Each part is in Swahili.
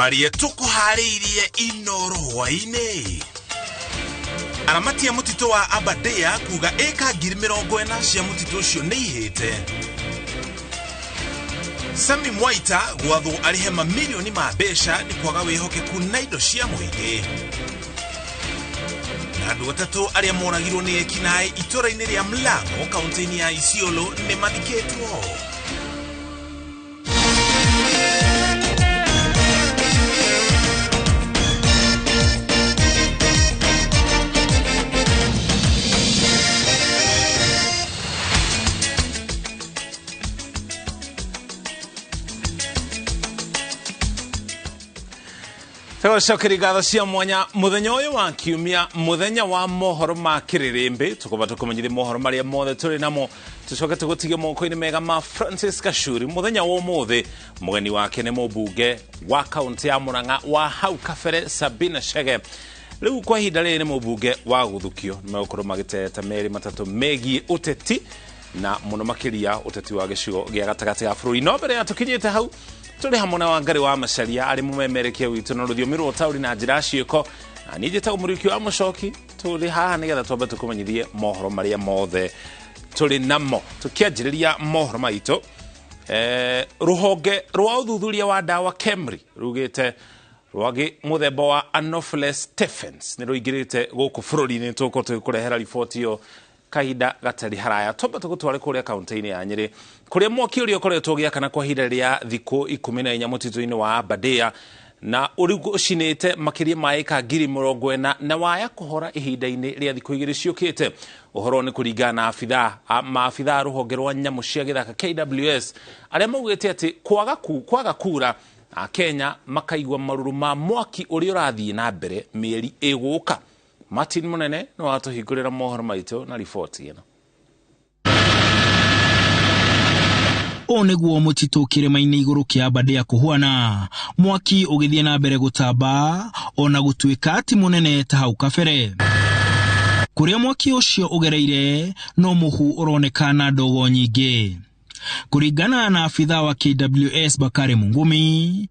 marie tukuhariirie inorohwa-ini. Aramati ya mutito wa Aberdares kuga eka 40,000 cia mutito ucio ni ihite. Sami Mwaita gwathwo arihe mamilioni ma mbeca ni kwaga wihokeku na indo cia muingi. Na andu atatu aria moragirwo ni ekinae itura-ini ria Mlango kaunti-ini ya Isiolo ni mathiketwo. Tewa kirigatho cia mwanya muthenya uyu wa kiumia muthenya wa mohoro ma kiririmbi tukuba tukumenyire mohoro maria mothe turi namo tucoke tugutigie moko-ini mega ma Francis Kashuri. Muthenya wa umuthi mugeni wake ni mubunge wa kaunti ya Murang'a wa hau kabere Sabina Chege. Riu kwa ihinda riri ni mubunge wa guthukio nimegũkorwo magiteta meri matatu megie uteti na muno makiria uteti wa gicigo gia gatagati ga bururi. No mbere ya tukinyite hau tuli hamwe na Wangari wa Macharia ari mumemerekia witu na ruthiomi rwa tauri na njira ciiko na nije ta umuriki wa mucoki tuli haha nigetha twambe tukumenyithie mohoro maria mothe tuli namo tukianjiriria mohoro maitu. Ruhonge rwa uthuthuria wa dawa Kemri rugite rwagi muthemba wa Anopheles stephanes ni ruingirite guku bururi-ini tuko tukurehera riboti yo kahinda gatari haraya. Twambe tugutware kuria kaunti-ini ya Nyeri kuria mwaki uria ukoretwo giakana kwa ihinda ria thiku 14 mutito-ini wa Aberdares na urigucinite makiria ma eka 40,000 na waya kuhora ihinda-ini ria thiku 2 ciukite. Uhoro ni kuringana na maabitha ruhonge rwa nyamu cia githaka KWS aria maugite ati kwaga kura Kenya makaigwa maruru ma mwaki uria urathie na mbere mieri iguka. Martin Munene no watuhingurira mohoro maitu na riboti ino. Oniguo mutito kirima-ini iguru kia Aberdares kuhuana mwaki ugithie na mbere gutamba ona gutuika ati munene ta hau kabere. Kuria mwaki ucio ugereire no muhu uronekana ndogo nyingi. Kuringana na afitha wa KWS Bakari Mungumi,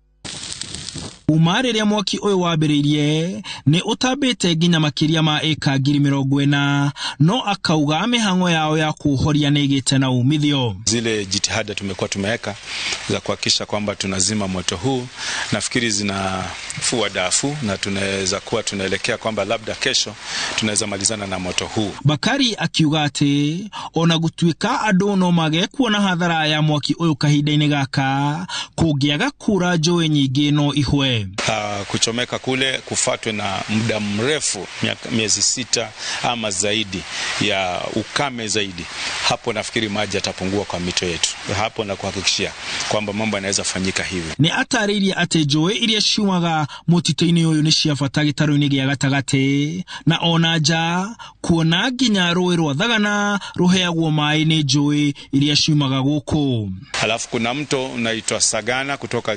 umariria mwaki uyu wambiririe ni utambite nginya makiria ma eka 40,000 no akauga mihango yao ya kuhoria nigite na umithio. Zile jitihada tumekuwa tumeweka za kuhakikisha kwamba tunazima moto huu nafikiri zinafua dafu na tunaweza kuwa tunaelekea kwamba labda kesho tunaweza malizana na moto huu. Bakari akiuga ati ona gutuika andu no mage kuona hathara ya mwaki uyu kahinda-ini gaka kungiaga kura njũĩ nyingi no ihwe. Kuchomeka kule kufatwe na muda mrefu miezi 6 ama zaidi ya ukame zaidi, hapo nafikiri maji yatapungua kwa mito yetu. Hapo na kuhakikishia kwamba mambo yanaweza fanyika hivi. Ni atariria ati njũĩ iria ciumaga mutito-ini uyu ni cia bata gĩtarũ-inĩ gĩa gatagati na ona nja kuona nginya rũĩ rwa Thagana ruheagwo maĩ ni njũĩ iria ciumaga guku. Halafu kuna mto unaitwa Sagana kutoka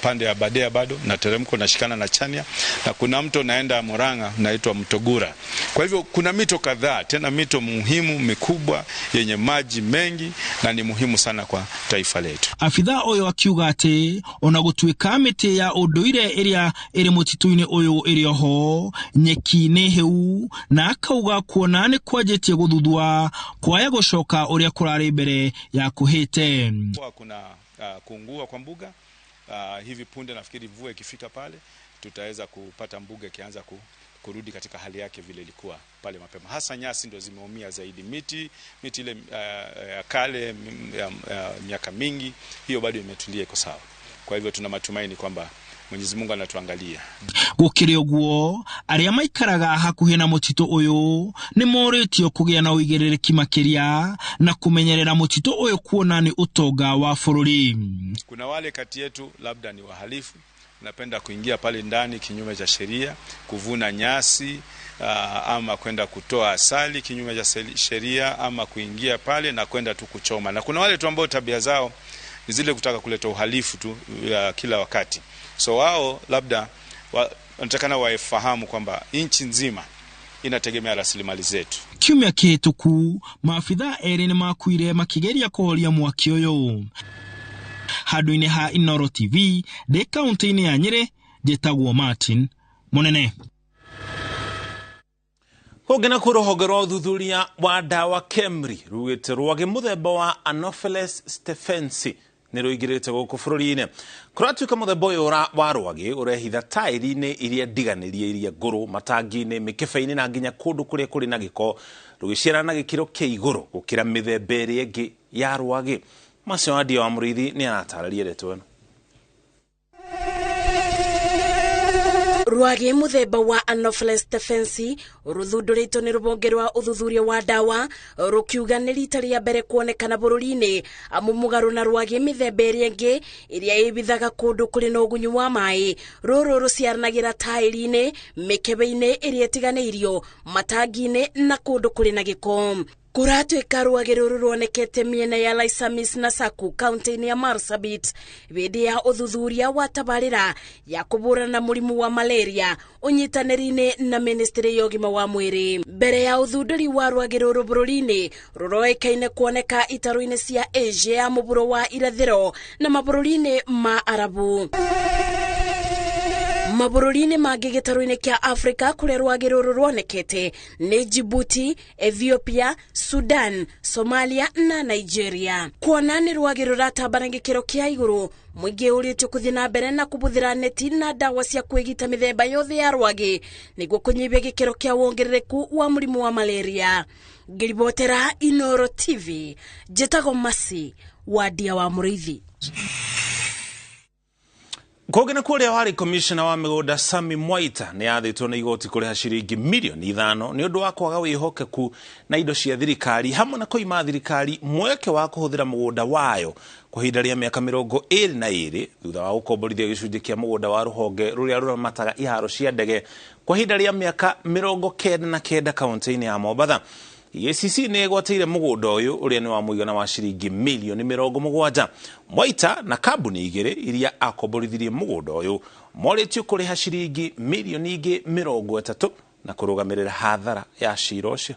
pande ya Aberdares bado na teremko nashikana na Chania, na kuna mto naenda Murang'a unaitwa Mtogura. Kwa hivyo kuna mito kadhaa, tena mito muhimu mikubwa yenye maji mengi na ni muhimu sana kwa taifa letu. Afitha uyu akiuga ati ona gutuika miti ya unduire iria iri mutito-ini uyu iri ho nyeki ni heu na akauga kuona ni kwajetie guthuthua kwaya gucoka uria kurari mbere ya kuhite. Kuna kuungua kwa mbuga hivi punde nafikiri mvua ikifika pale tutaweza kupata mbuga ikianza kurudi katika hali yake vile ilikuwa pale mapema. Hasa nyasi ndio zimeumia zaidi. Miti ile kale miaka mingi hiyo bado imetulia iko sawa. Kwa hivyo tuna matumaini kwamba Mwenyezi Mungu anatuangalia. Gukiri uguo aria maikaraga hakuhi na mutito uyu ni moritio kugia na uigiririki makiria na kumenyerera mutito uyu kuona ni utonga wa bururi. Kuna wale kati yetu labda ni wahalifu, napenda kuingia pale ndani kinyume cha sheria, kuvuna nyasi ama kwenda kutoa asali kinyume cha sheria, ama kuingia pale na kwenda tu kuchoma. Na kuna wale tu ambao tabia zao ni zile kutaka kuleta uhalifu tu kila wakati. So wao labda wanatakana wafahamu kwamba nchi nzima inategemea rasilimali zetu. Kiumia kihituku maabitha eri ni makuire makigeria kuhoria mwaki uyu. Handu-ini ha Inoro TV de kaunti-ini ya Nyeri Jetagwo Martin Munene. Hogena kurohoge rwa uthuthuria wa dawa Kemri rugite rwage muthemba wa Anopheles stephensi ni ruigirite guku bururi-ini kuratuika muthemba uyu wa rwage urehitha tairi-ini iria ndiganirie iria nguru matangi-ini mikebe-ini na nginya kundu kuria kuri na giko rugiciara na gikiro kia iguru gukira mithemba iri ingi ya rwage. Macio wa Ndia wa Muriithi ni aratararia ndeto ino. Rwage muthemba wa Anopheles stephensi ruthundurito ni rubonge rwa uthuthuria wa dawa rukiuga ni rita ria mbere kuonekana bururi-ini amu mugaru na rwage mithemba iri ingi iria ibithaga kundu kuri na ugunyu wa mai ruru ruciaranagira tairi-ini mikebe-ini iria itiganeirio matangi-ini na kundu kuri na giko. Kuratuika rwage ruru rwonekete miena ya Laisamis na Saku kaunti-ini ya Marsabit bindi ya uthuthuria wa tabarira ya kubura na murimu wa malaria unyitaniri-ini na ministry ya ugima wa mwiri. Mbere ya uthunduri wa rwage ruru bururi-ini ruroekaine kuoneka itaru-ini cia Asia ya muburo wa irathiro na mabururi-ini ma Arabu. Mabururi-ini mangi gitaru-ini kia Afrika kuria rwage ruru rwonekete ni Djibouti, Ethiopia, Sudan, Somalia na Nigeria. Kuona ni rwage ruratambana gikiro kia iguru mwingi uritio kuthi na mbere na kubuthira neti na dawa cia kwigita mithemba yothe ya rwage niguo kunyibia gikiro kia wongerereku wa murimu wa malaria. Ngiribotera Inoro TV, Jetago Masi wa Ndia wa Muriithi. Kogena kuria wari commissioner wa migunda Sami Mwaita ni athitwo na igoti kuriha ciringi milioni 5 ni undu wa kwaga wihokeku na indo cia thirikari hamwe na kuima thirikari mweke wa kuhuthira mugunda wayo kuhinda ria miaka 22 thutha wa gukomborithia gicunji kia mugunda wa ruhonge ruria ruramataga iharo cia ndege kuhinda ria miaka 99 kaunti-ini ya Mombatha. EACC ni egwateire mugunda uyu uria ni wa muigana wa ciringi milioni 70. Mwaita na kambuni igire iria akomborithirie mugunda uyu moritio kuriha ciringi milioni 30 na kurugamirira hathara ya cira ucio.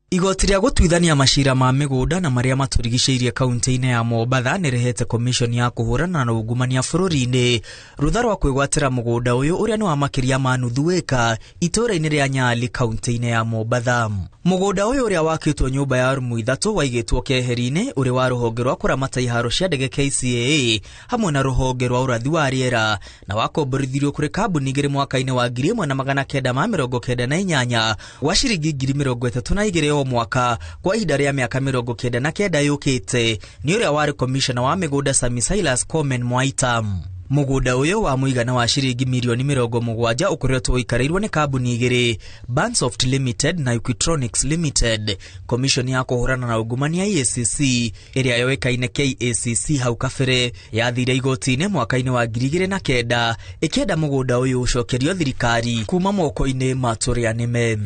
Igoti ria gutuithania macira ma migunda na maria maturigiceirie kaunti-ini ya Mombatha ni rehete commission ya kuhurana na ungumania bururi-ini rutha rwa kwigwatira mugunda uyu uria ni wa makiria ma nuthu eka itura-ini ria Nyali kaunti-ini ya Mombatha. Mugunda uyu uria wakitwo nyumba ya rumu 3 waigitwo keheri-ini uri wa ruhonge rwa kuramata iharo cia ndege KCAA hamwe na ruhonge rwa urathi wa riera na wakomborithirio kuri kambuni igire mwaka-ini wa 1998 wa ciringi 32 mwaka kwa ihinda ria miaka 99 yukite ni uria wari commissioner wa migunda Sami Silas Komen Mwaita. Mugunda uyu wa muigana wa ciringi milioni 70 ukoretwo ikarirwo ni kambuni igire Bansoft Limited na Equitronics Limited. Commission ya kuhurana na ungumania EACC iria yoekaine KACC hau kabere yathire igoti-ini mwaka-ini wa 2009 ikienda mugunda uyu ucokerio thirikari kuma moko-ini ma turianime.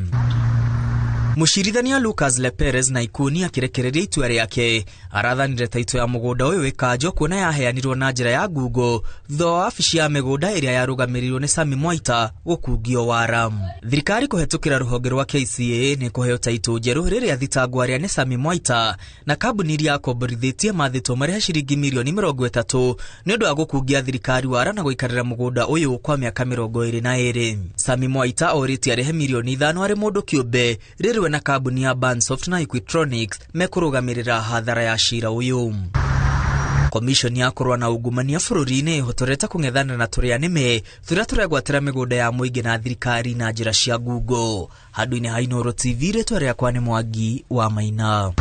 Mushirithania Lucas Leperez na ikuni akirekereria itua riake arathanire taito ya mugunda uyu wikanjo kuona yaheanirwo na njira ya Google thutha wa wabici ya migunda iria yarugamirirwo ni Sami Mwaita gukungio waram. Thirikari kuhetukira ruhonge rwa KCAA ni kuheo taito njeru riria thitangwa ria ni Sami Mwaita na kambuni iria akomborithitie mathitwo mariha ciringi milioni 30 ni undu wa gukungia thirikari wara na guikarira mugunda uyu kwa miaka 22. Sami Mwaita oritie arehe milioni 5 ari mundu kiumbe rirwe na kambuni ya Bansoft na Equitronics mekurugamirira hathara ya cira uyu. Commission ya kurwa na ungumania bururi-ini hotoreta kung'ethana na turianime thuria turegwatira migunda ya muingi na thirikari na njira cia Google. Handu-ini ha Inoro TV ritwa riakwa ni Mwangi wa Maina.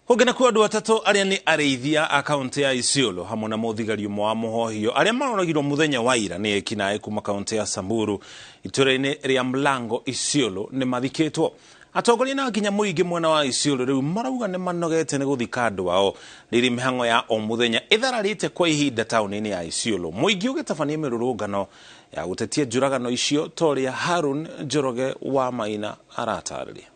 Hogena kwa andu atatu aria ni areithia akaunti ya Isiolo hamwe na muthigari umwe wa muhohio aria maronagirwo muthenya wa ira ni ekinae kuma kaunti ya Samburu itura-ini ria Mlango Isiolo ni mathikitwo. Atongoria na nginya muingi mwena wa Isiolo riu marauga ni manogete ni guthika andu wao riri mihango ya o muthenya ithararite kwa ihinda tauni-ini ya Isiolo. Muingi ugitabania mirurungano ya gutetia njuragano icio toria Harun Njoroge wa Maina aratariria.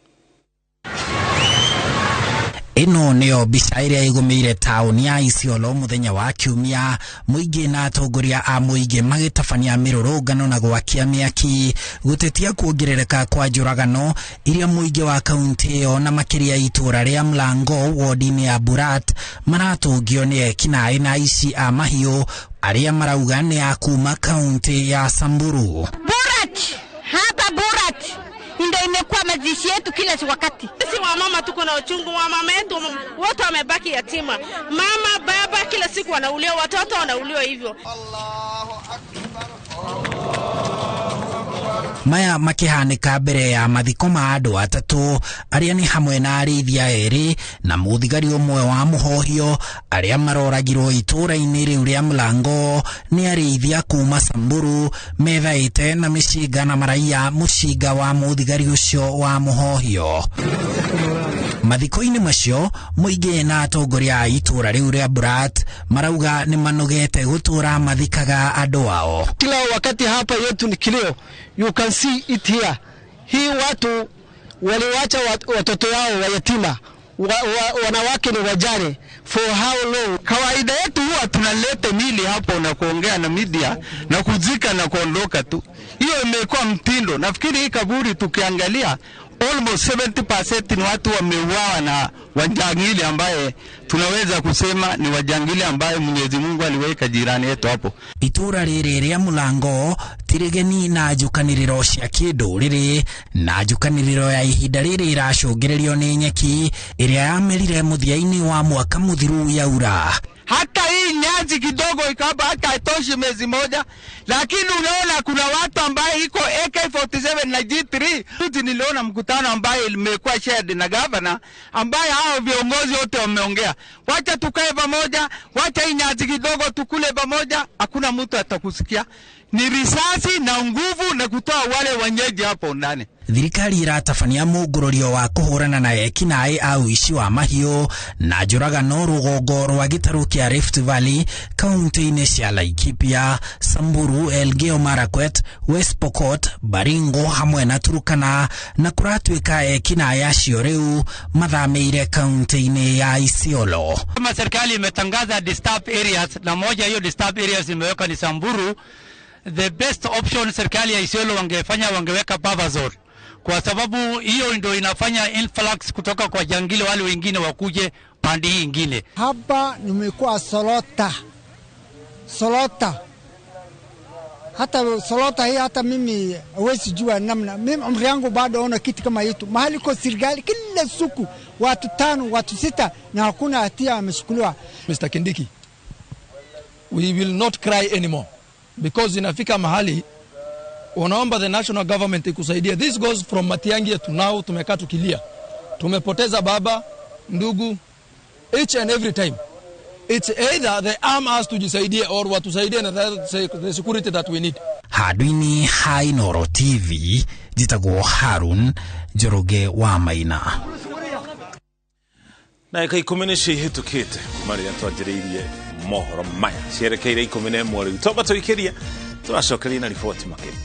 Ino neo mbica iria igumire tauni ya Isiolo muthenya wa kiumia, muingi na atongoria a muingi magitabania mirurungano na gwakia miaki gutetia kuongerereka kwa njuragano iria muingi wa kaunti yo na makiria itura ria Mlango wodi-ini ya Burat maratungio ni ekinaĩ na aici a mahiũ aria marauga ni a kuma kaunti ya Samburu. Hapa Burat ndio imekuwa mazishi yetu kila wakati. Sisi wa mama tuko na uchungu, wa mama yetu wote wamebaki yatima. Mama, baba kila siku wanauliwa, watoto wanauliwa hivyo. Allahu Akbar. Maya makihanika mbere ya mathiko ma andu atatu aria ni hamwe na arithia eri na muthigari umwe wa muhohio aria maroragirwo itura-ini riu ria Mlango ni arithia kuma Samburu methaite na mishinga na maraia mushinga wa muthigari ucio wa muhohio. Mathiko-ini macio muingi na atongoria a itura riu ria Burat marauga ni manogete gutura mathikaga andu ao. Kila wakati hapa yetu ni kilio. You can see it here. Hii watu waliwacha watoto yao wayatima, wanawake ni wajane. For how long? Kawaida yetu huwa tunaleta mili hapo na kuongea na media na kuzika na kuondoka tu. Hiyo imekuwa mtindo. Nafikiri hii kaburi tukiangalia almost 70% ni watu wameuawa na wajangili ambaye tunaweza kusema ni wajangili ambaye Mwenyezi Mungu aliweka jirani yetu hapo. Itura riri ria Mlango tirigeni na njukaniriro cia kinduriri na njukaniriro ya ihinda riri iracungiririo ni nyeki iria yamerire muthia-ini wa mwaka muthiru yaura. Hata hii nyazi kidogo ikaba hata itoshi mwezi moja, lakini unaona kuna watu ambaye iko AK47 na G3. Niliona mkutano ambaye imekuwa shared na governor ambaye hao viongozi wote wameongea, wacha tukae pamoja, wacha hii nyazi kidogo tukule pamoja, hakuna mtu atakusikia. Ni risasi na nguvu na kutoa wale wenyeji hapo ndani. Thirikari iratabania mugururio wa kuhurana na ekinaĩ a uici wa mahiũ na njũragano rũgongo rwa gĩtarũ kĩa Rift Valley, kaunti-inĩ cia Laikipia, Samburu, Elgeyo Marakwet, West Pokot, Baringo hamwe na Turkana, na kuratuĩka ekinaĩ acio rĩu mathamĩire kaunti-inĩ ya Isiolo. Kama serikali imetangaza disturbed areas na moja hiyo disturbed areas imeweka ni Samburu, the best option serikali ya Isiolo wangeweka buffer zone, kwa sababu hiyo ndio inafanya influx kutoka kwa jangili wale wengine wakuje pande hii nyingine. Hapa nimekuwa Solota. Hata Solota hii hata mimi hawezi jua namna. Mimi umri yangu bado ona kitu kama hitu. Mahali kwa serikali kila siku watu 5, watu 6 na hakuna hatia ameshukuliwa. Mr. Kindiki, we will not cry anymore. Because inafika mahali unaomba the national government ikusaidia. This goes from Matiang'i to now, tumekaa tukilia. Tumepoteza baba, ndugu, each and every time. It's either they arm us tujisaidia or watusaidie na the security that we need. Hadwini Hainoro TV, jitagwo Harun Njoroge wa Maina. Na ika 10 cihitukite maria twanjiriirie mohoro maya cierekeire 11 riu toba tuikiria turacokeria na riboti makiri.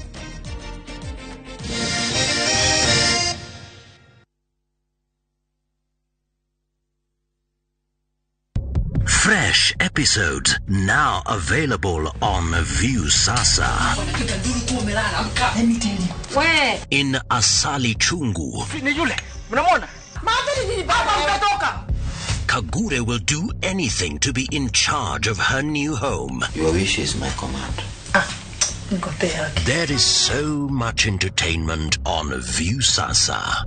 Fresh episodes now available on Viusasa. In Asali Chungu. Kagure will do anything to be in charge of her new home. Your wish is my command. There is so much entertainment on Viusasa.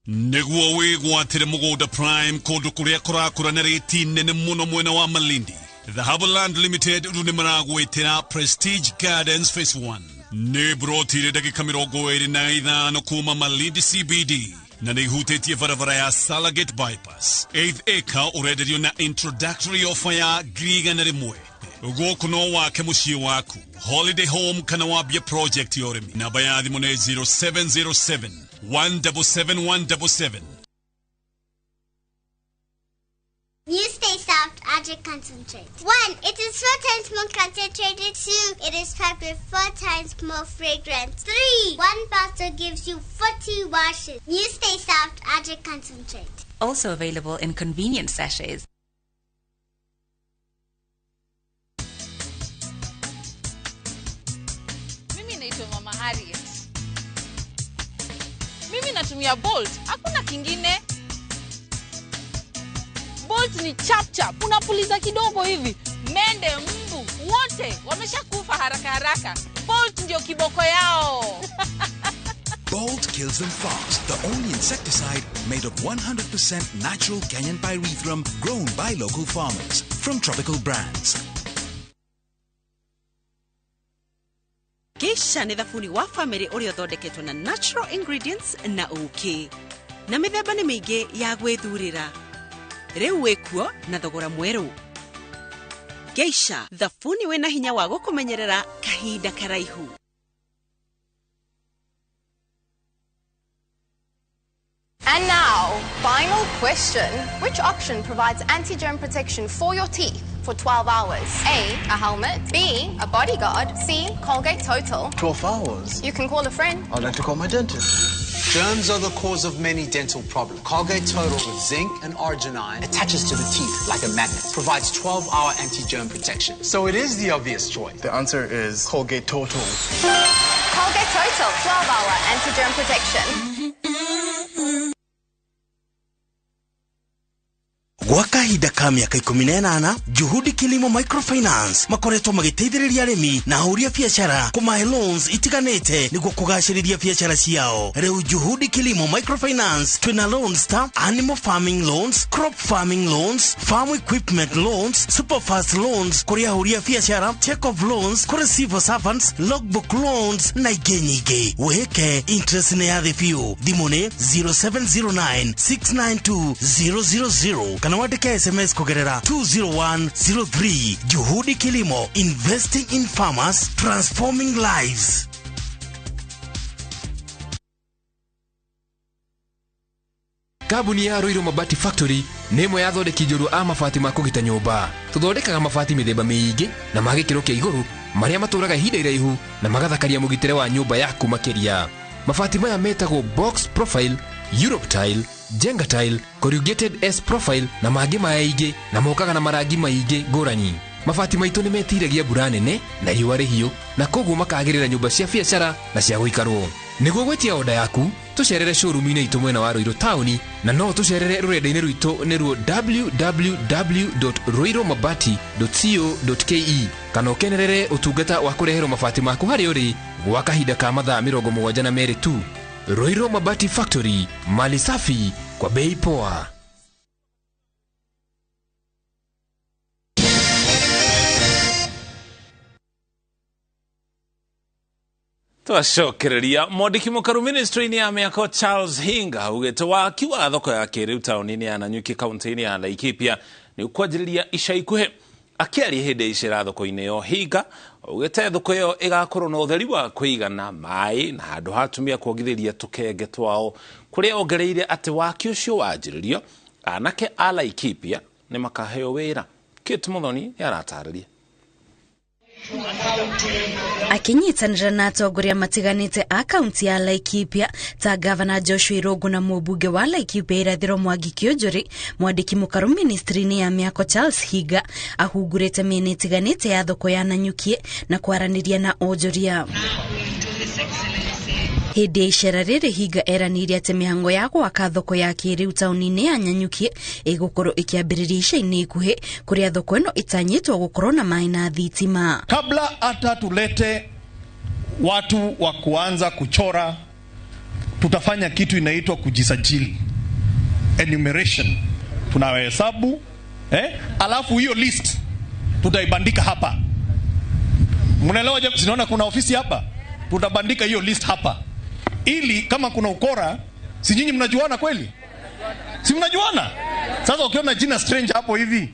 Niguo wigwatire mugoda prime kodu kuria kurakura na reti nene muno mwena wa Malindi. The Haberland Limited rune maragwetera Prestige Gardens Phase 1. Ne brotire dakika 25 kuma Malindi CBD. Na nehutetie varavara ya Salagate Bypass. 8th acre urederio na introductory offer ya Griga na Rimwe. Ugo kuno wake mushie waku. Holiday Home kanawabia project yoremi. Nabayathi mone 0707 177 177. You stay soft. Magic Concentrate. 1. It is 4 times more concentrated. 2. It is packed with 4 times more fragrance. 3. 1 bottle gives you 40 washes. New Stay Soft Magic Concentrate. Also available in convenient sachets. Mimi naitwa Mama Harriet. Mimi natumia Bolt. Hakuna kingine. Bolt ni chap chap. Unapuliza kidogo hivi. Mende, mbu, wote wameshakufa haraka haraka. Bolt ndio kiboko yao. Bolt kills them fast. The only insecticide made of 100% natural Kenyan pyrethrum grown by local farmers from tropical brands. Geisha ni thafuni wa family uria thondeketwo na natural ingredients na uki. Na mithemba ni mingi ya gwithurira. Riu wekuo na thogora mweru. Geisha, thafuni wina hinya wa gukumenyerera kahinda karaihu. And now, final question. Which option provides anti-germ protection for your teeth for 12 hours? A, a helmet. B, a bodyguard. C, Colgate Total. 12 hours? You can call a friend. I'd like to call my dentist. Germs are the cause of many dental problems. Colgate Total with zinc and arginine attaches to the teeth like a magnet. Provides 12-hour anti-germ protection. So it is the obvious choice. The answer is Colgate Total. Colgate Total, 12-hour anti-germ protection. Gwa kahinda ka miaka 18 Juhudi Kilimo Microfinance makoretwo magiteithĩrĩria arĩmi na ahũri a biacara kũmahe loans itiganĩte nĩguo kũgacĩrithia biacara ciao. Rĩu Juhudi Kilimo Microfinance twina loans ta animal farming loans, crop farming loans, farm equipment loans, superfast loans kũrĩ ahũri a biacara, check of loans kũrĩ civil servants, logbook loans na ingĩ nyingĩ. Wĩke interest nĩ ya thĩ biũ. Thimũ nĩ 0709 692 000 kana wandike SMS kugerera 20103. Juhudi Kilimo, investing in farmers, transforming lives. Kabuni ya Roiro Mabati Factory nĩ ĩmwe ya thondeki njũru a mabati ma kũgita nyũmba. Tũthondekaga mabati mĩthemba mĩingĩ na ma gĩkĩro kĩa igũrũ marĩa matũraga ihinda iraihu na magathakaria mũgitĩre wa nyũmba yaku makĩria. Mabati maya metagwo box profile, Europe tile, Jenga tile, corrugated S profile na mangĩ maingĩ na mokaga na marangi maingĩ ngũrani. Mabati maitũ nĩ metiragia mbura nene na riũa rĩhiũ na koguo makagĩrĩra nyũmba cia biacara na cia gũikarwo. Nĩguo gwetia oda yaku, tũcerere showroom-inĩ itũ mwena wa Roiro Town na no tũcerere rũrenda-inĩ rwitũ nĩruo www.roiromabati.co.ke kana ũkenerere ũtungata wa kũreherwo mabati maku harĩa ũrĩ gwa kahinda ka mathaa 72 tu. Roiro Mabati Factory, mali safi kwa bei poa. Twacokereria mwandiki mũkaru ministry-inĩ ya mĩako Charles Hinga ugĩte waki wa thoko ya kĩrĩu taũni-inĩ ya Nanyuki kaunti-inĩ ya Laikipia nĩ ũkwanjĩrĩria ica ikuhĩ. Akĩaria hĩndĩ icera thoko-inĩ yo Hinga ugĩte thoko ĩyo ĩgakorwo na ũtheri wa kũigana, maĩ na handũ hatumia kuongithĩria tũkenge twao, kũrĩa ongereire atĩ waki ũcio wanjĩrĩrio anake a Laikipia nĩ makaheo wĩra. Kate Muthoni yaratarĩria. Akinyitanĩra na atongoria matiganĩte a kaunti ya Laikipia ta gavana Joshua Irungu na mũmbunge wa Laikipia Irathĩro Mwangi Kĩũnjũrĩ, mwandiki mũkaru ministry-inĩ ya mĩako Charles Hinga ahungurĩte mĩena ĩtiganĩte ya thoko ya Nanyuki na kwaranĩria na onjoria. Hĩndĩ ya icera rĩrĩ Hinga eranĩire atĩ mĩhango ya gwaka thoko ya kĩrĩu taũni-inĩ ya Nanyuki ĩgũkorwo ĩkĩambĩrĩria ica-inĩ ikuhĩ, kũrĩa thoko ĩno ĩtanyĩtwo gũkorwo na maĩ na thitima. Kabla hata tulete watu wa kuanza kuchora, tutafanya kitu inaitwa kujisajili, enumeration. Tunahesabu alafu hiyo list tutaibandika hapa. Mnaelewa je? Sinaona kuna ofisi hapa, tutabandika hiyo list hapa, ili kama kuna ukora, si nyinyi mnajuana kweli? Si mnajuana? Sasa ukiona jina strange hapo hivi,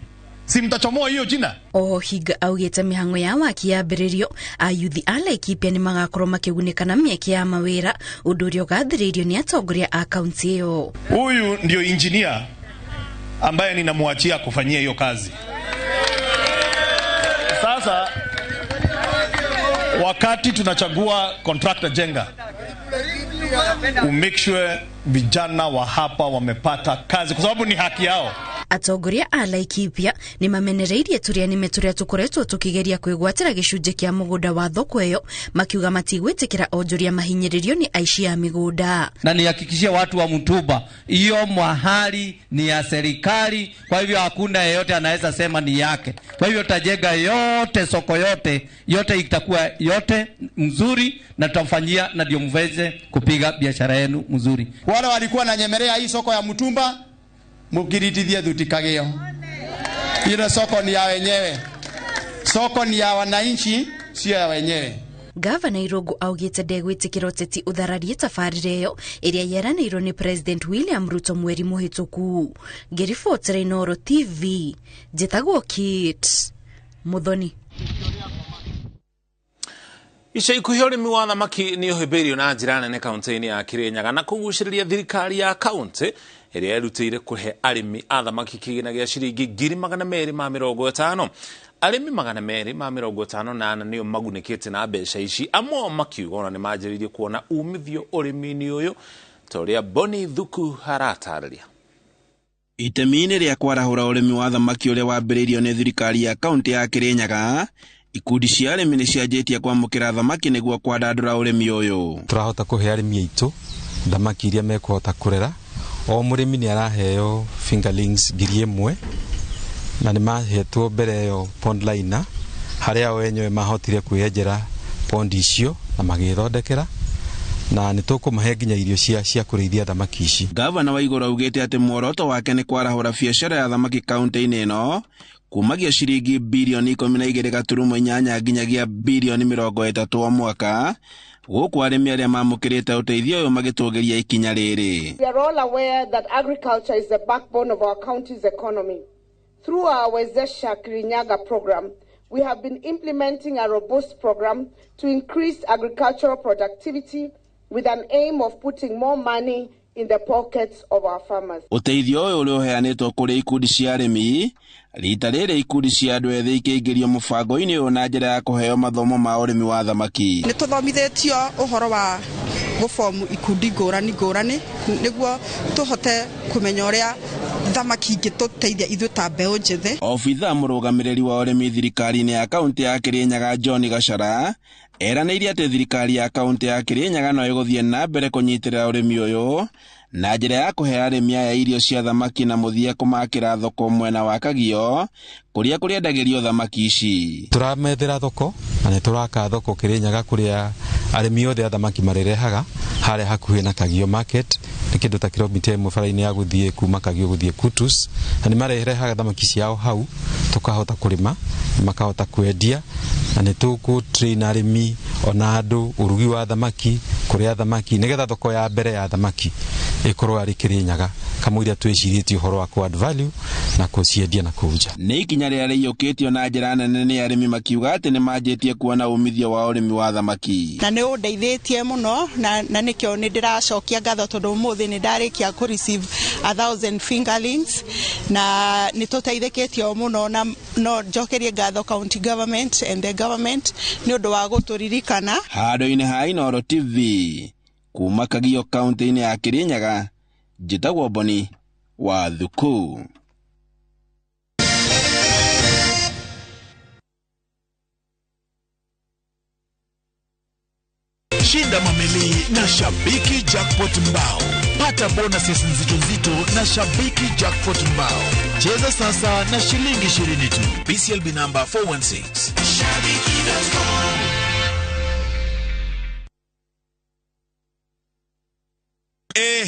si mtachomoa hiyo jina? Hinga augĩte mĩhango ya waki yambĩrĩrio, ayuthi a Laikipia nĩ magakorwo makĩgunĩka na mĩeke ya mawĩra, ũndũ ũrĩa ũgathĩrĩirio nĩ atongoria a kaunti ĩyo. Huyu ndio engineer ambaye ninamwachia kufanyia hiyo kazi. Sasa wakati tunachagua contractor jenga, make sure vijana wa hapa wamepata kazi kwa sababu ni haki yao. Atongoria a Laikipia ni mamenereirie turianime turia tukoretwo tukigeria kwigwatira gicunje kia mugunda wa thoko iyo, makiuga matigwitikira onjoria mahinyiririo ni aici ya migunda. Na nihakikishie watu wa Mutumba, hiyo mahali ni ya serikali, kwa hivyo hakuna yeyote anaweza sema ni yake. Kwa hivyo tajenga yote, soko yote itakuwa yote mzuri na tutamfanyia, na ndio mweze kupiga biashara yenu mzuri. Wale walikuwa na nyemelea hii soko ya Mutumba, mukiritithie thutikagio. Ile soko ni ya wenyewe. Soko ni ya wananchi, sio ya wenyewe. Gavana Irungu augite ndegwitikira uteti uthararie tabarire iyo iria yeranirwo ni President William Ruto mweri muhituku. Ngiribotera Inooro TV, njitagwo Kit Muthoni. Ica ikuhĩ ũrĩmi wa thamaki nĩ ũhĩmbĩirio na njĩra nene kaunti-inĩ ya Kirinyaga na kũgucĩrĩria thirikari ya kaunti ĩrĩa yerutĩire kũhe arĩmi a thamaki kĩgĩna gĩa ciringi 250,000. Arĩmi 250,000 nĩo magunĩkĩte na mbeca ici, amwe makiuga ona nĩ manjĩrĩirie kuona umithio ũrĩmi-inĩ ũyũ, ta ũrĩa Boni Thuku aratarĩria. Itemi-inĩ rĩa kwarahũra ũrĩmi wa thamaki ũrĩa wambĩrĩirio nĩ thirikari ya kaunti ya Kirinyaga, ikundi cia arĩmi nĩ cianjĩtie kwamũkĩra thamaki nĩguo kwandandũra ũrĩmi ũyũ. Tũrahota kũhe arĩmi aitũ thamaki iria mekũhota kũrera. O mũrĩmi nĩ araheo fingerlings 1,000 na nĩ mahetwo mbere ĩyo pond liner, harĩa o enyewe mahotire kwĩyenjera pond icio na magĩthondekera, na nĩ tũkũmahe nginya irio cia kũrĩithia thamaki ici. Gavana wa igũrũ augĩte atĩ muoroto wake nĩ kwarahũra biacara ya thamaki kaunti-inĩ ĩno kumagia shiringi bilioni 12.8 nginyagia bilioni 30 o mwaka, gũkũ arĩmi arĩa mamũkĩrĩte ũteithio ũyũ magĩtũgĩria ikinya rĩrĩ. We are all aware that agriculture is the backbone of our county's economy. Through our Wezesha Kirinyaga program, we have been implementing a robust program to increase agricultural productivity with an aim of putting more money in the pockets of our farmers. Ũteithio ũyũ ũrĩa ũheanĩtwo kũrĩ ikundi cia arĩmi, rita rĩrĩ ikundi cia andũ ethĩ ikĩingĩrio mũbango-inĩ ũyũ na njĩra ya kũheo mathomo ma ũrĩmi wa thamaki. Nĩ tũthomithĩtio ũhoro wa gũbomu ikundi ngũrani nĩguo tũhote kũmenya ũrĩa thamaki ingĩtũteithia ithuĩ ta mbeũ njĩthĩ. Obitha mũrũgamĩrĩri wa ũrĩmi thirikari-inĩ ya kaunti ya Kirinyaga John Gachara eranĩire atĩ thirikari ya kaunti ya Kirinyaga no ĩgũthiĩ na mbere kũnyitĩrĩra ũrĩmi ũyũ na njĩra ya kũhe arĩmi aya irio cia thamaki na mũthia kũmakĩra thoko mwena wa Kagio kũrĩa kũrĩendagĩrio thamaki ici. Tũramethera thoko na nĩ tũraka thoko Kirinyaga kũrĩa arĩmi othe a thamaki marerehaga harĩa hakuhĩ na Kagio market, nĩ kĩndũ ta kilomita 1 bara-inĩ ya gũthiĩ kuma Kagio gũthiĩ Kutus, na nĩ marerehaga thamaki ciao hau, tũkahota kũrĩma, makahota kwendia, na nĩ tũgũtrain arĩmi ona andũ ũrugi wa thamaki, kũrĩa thamaki, nĩgetha thoko ya mbere ya thamaki ĩkorwo arĩ Kirinyaga, kamũira twĩcirĩtie ũhoro wa add value na kũciendia na kũnja. Nĩ ikinya rĩrĩa rĩiyũkĩtio na njĩra nene nĩ arĩmi makiuga atĩ nĩ manjĩtie kuona umithio wa ũrĩmi wa thamaki. Na nĩ ũndeithĩtie mũno na nĩkĩo nĩ ndĩracokia ngatho tondũ ũmũthĩ nĩ ndarĩkia kũ receive 1,000 fingerlings na nĩ tũteithĩkĩtio mũno, na no njokerie ngatho county government and the government nĩ ũndũ wa gũtũririkana. Handũ-inĩ ha Inooro TV kuma Kagio kaunti-inĩ ya Kirinyaga, njĩtagwo Boni wa Thuku. Shinda mamili na Shabiki Jackpot Mbao. Pata bonuses nzito na Shabiki Jackpot Mbao. Cheza sasa na shilingi 20 tu. BCLB number 416. Shabiki.com.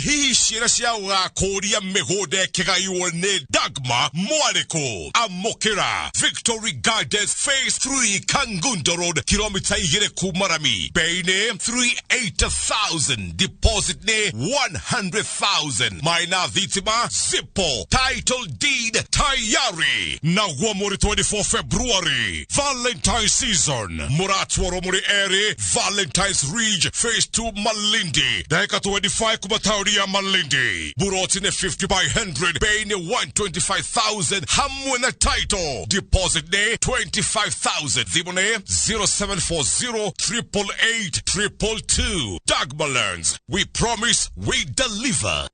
Hihi ciĩra cia gũgakũria mĩgũnda ĩkĩgaywo nĩ Dagma Mwarĩko amũkĩra Victory Gardens Phase 3 Kangundo Road kilomita 2 kuma Rami. Bei nĩ 380,000, deposit nĩ 100,000, maina thitima zipo, title deed tayari. Naguo mũri 24 February Valentine season mũratwarwo mũrĩ erĩ Valentine's Ridge Phase 2 Malindi, dakika 25 kuma tauri ya Malindi. Burotine 50 by 100. Paying 125,000. Hamwena title. Deposit day 25,000. Thibone 0740 888 222. Dagbalans. We promise we deliver.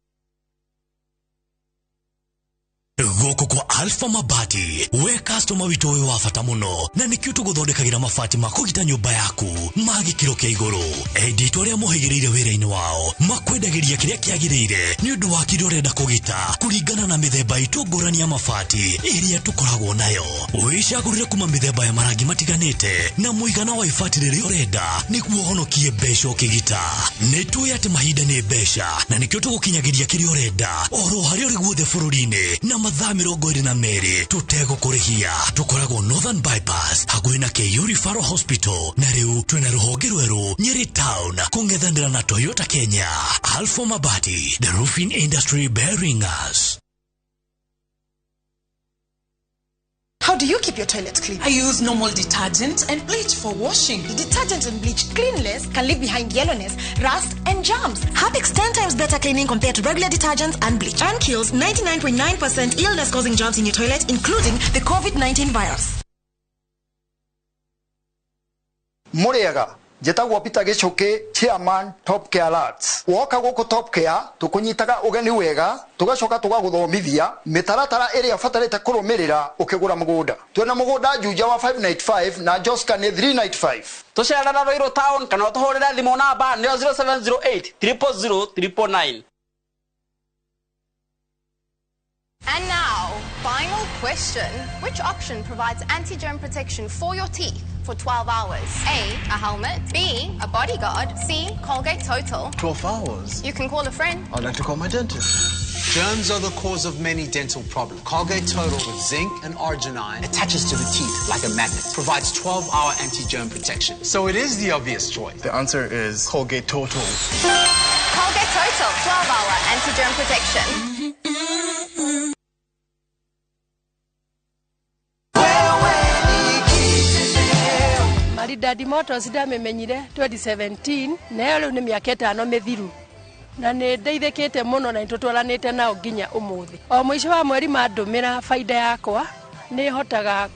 Goko kwa Alpha Mabati, we customer witowe wafata muno, na nikiutu guthondekagira mabati makugita nyumba yaku, magi kiro kia iguru. Edit waria muhigirire wira-ini wao, makwendagiria kiria kiagirire, ni undu wa kiria urenda kugita, kuringana na mithemba itu ngurani ya mabati, iria tukoragwo nayo. Wicagurire kuma mithemba ya marangi matiganite, na muigana wa ibati riria urenda, niguo uhonokie mbeca ukigita. Nituwe ati mahinda ni mbeca, na nikio tugukinyagiria kiria urenda, oro haria uri guothe bururi-ini, na mathaa 22 tutego kurihia. Tukoragwo Northern Bypass hakuhi na KU Referral Hospital, na riu twina ruhonge rweru Nyeri Town kungethanira na Toyota Kenya. Alpha Mabati, the roofing industry bearing us. How do you keep your toilets clean? I use normal detergent and bleach for washing. The detergent and bleach cleanless can leave behind yellowness, rust, and germs. Harpic's 10 times better cleaning compared to regular detergents and bleach, and kills 99.9% illness-causing germs in your toilet, including the COVID-19 virus. Muriaga. Jetagwo Peter Gichuki, Chairman Top Care Alerts. Woka goko Top Care tukunyitaga ugeni wega, tugacoka tugaguthomithia mitaratara iria fatarite kurumirira ukigura mugunda. Twena mugunda juja wa 595 na Joska ni 395. Tushara na Roiro Town kana tuhorera thimo namba ni 0708 000 999. And now, final question. Which option provides anti-germ protection for your teeth for 12 hours? A, a helmet. B, a bodyguard. C, Colgate Total. 12 hours? You can call a friend. I'd like to call my dentist. Germs are the cause of many dental problems. Colgate Total with zinc and arginine attaches to the teeth like a magnet. Provides 12-hour anti-germ protection. So it is the obvious choice. The answer is Colgate Total. Colgate Total, 12-hour anti-germ protection. Daddy Motors ndamenyire 2017 nayo riu ni miaka 5 mithiru na ni ndeithikite muno na nitutwaranite nao nginya umuthi. O mwisho wa mweri mandumira faida yakwa ni hotaga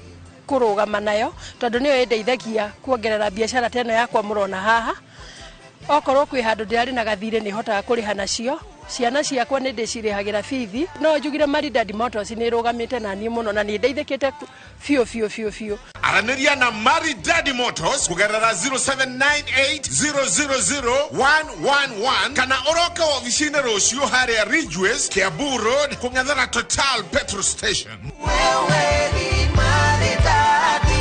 kurugama nayo tondu niyo indeithagia kuongerera biashara teno yakwa murona haha. Okorwo kwi handu ndirari na gathire ni hotaga kuriha nacio. Ciana ciakwa ni ndicirihagira fithi no njugire mari Daddy Motors ni rugamite na ni muno na ni ndeithikite fio. Araniria na Mari Daddy Motors kugerera 0798000111 kana oroka ofisini Rosio haria Ridgeways Kiambu Road kungathana Total Petrol Station. Wewe ni Mari Daddy.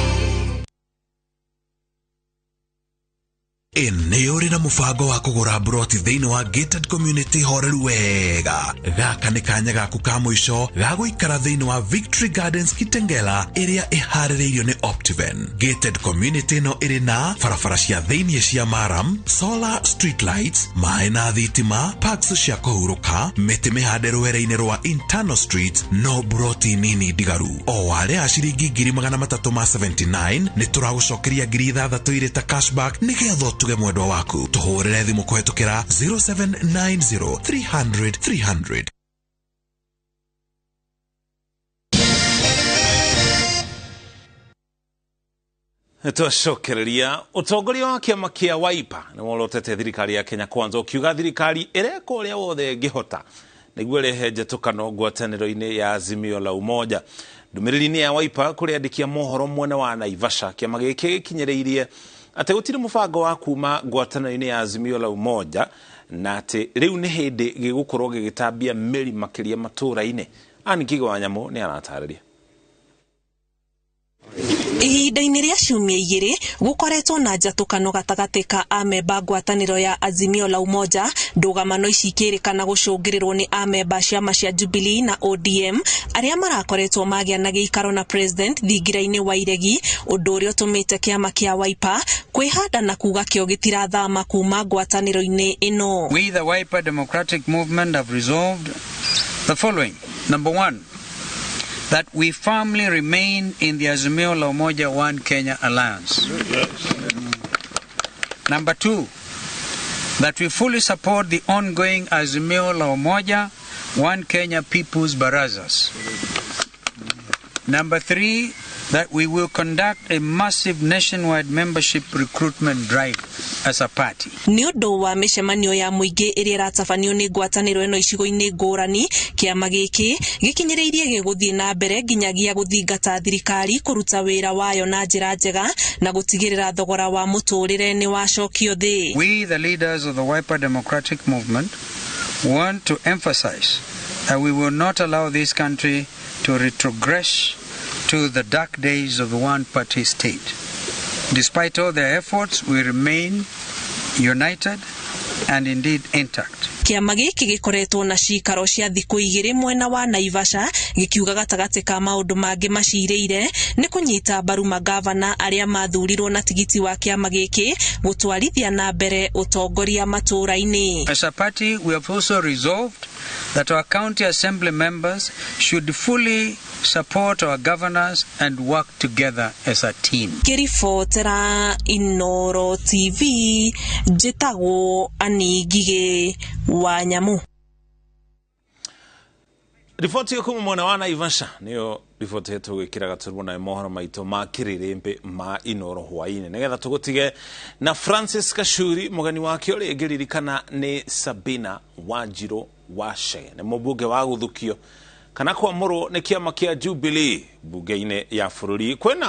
Eneo rina mufango wa kugura broti thiini wa gated community horeru wega. Gaka ni kanya gaku ka mwisho ga guikara thiini wa Victory Gardens Kitengela iria ihaririirio ni Optiven. Gated community no iri na farafara cia thiini cia maram, solar street lights, mai na thitima, parks cia kuhuruka, miti mihande rwere-ini rwa internal streets, no broti nini digaru. O wale a ciringi 379 ni turagucokeria 6,000 iri ta cashback nigetho tuge mwendwa waku. Tuhurire thimu kuhetukira 0790 300 300. Twacokereria utongoria wa kiama kia Wiper ni worotete thirikari ya Kenya Kwanza ukiuga thirikari ireka uria wothe ngihota niguo rehe njetukano ngwataniro-ini ya Azimio la Umoja. Ndumiriri-ini ya Wiper kuri andikia mohoro mwene wa Naivasha kiama giki gikinyereirie ati gutiri mufango wa kuma ngwataniro-ini ya Azimio la Umoja na ati riu ni hindi gigukorwo gigitambia meri makiria matura-ini. Anikigo Wanyamu ni aratariria. Ihinda-inĩ rĩa ciumia igĩrĩ gukoretwo na njatukano gatagati ka amemba ngwatanĩro ya Azimio la Umoja. Ndũgamano ici ikĩrĩkana gũcũngĩrĩrwo nĩ amemba ciama cia Jubilee na ODM arĩa marakoretwo magĩa na gĩikaro na president thingira-inĩ wa iregi, ũndũ ũrĩa ũtũmĩte kĩama kĩa Wiper kwĩhanda na kuga kĩo gĩtirathama kuma ngwatanĩro-inĩ ĩno. We the Wiper Democratic Movement have resolved the following. Number 1, that we firmly remain in the Azimio la Umoja One Kenya Alliance. Number 2, that we fully support the ongoing Azimio la Umoja, One Kenya People's Barazas. Number 3, that we will conduct a massive nationwide membership recruitment drive as a party. Ni undu wa micemanio ya muingi iria iratabanio ni ngwataniro ino icigo-ini ngurani kiama giki gikinyiriirie giguthie na mbere nginyagia guthingata thirikari kuruta wira wayo na njira njega na gutigirira thogora wa muturire ni wacokio thi. We, the leaders of the Wiper Democratic Movement, want to emphasize that we will not allow this country to retrogress to the dark days of the one-party state. Despite all their efforts, we remain united and indeed intact. Kiama giki gikoretwo na cikaro cia thiku igiri mwena wa Naivasha gikiuga gatagati ka maundu mangi maciriire ni kunyita mbaru magavana aria mathurirwo na tigiti wa kiama giki gutwarithia na mbere utongoria matũra-ini. As a party, we have also resolved that our county assembly members should fully support our governors and work together as a team. Kiribotera Inoro TV, njitagwo Anigige wa Nyamu. Riboti yo kuma mwana wa Naivasha niyo riboti yetu gwikira gaturwo na mohoro maito ma Kiririmbi ma Inoro hwaine nigetha tugutige na Francis Kashuri mugani wake uri egiririkana ni Sabina Wanjiru Wachege ni mubunge wa guthukio kana kwamurwo ni kiama kia Jubilee bunge-ini ya bururi kwena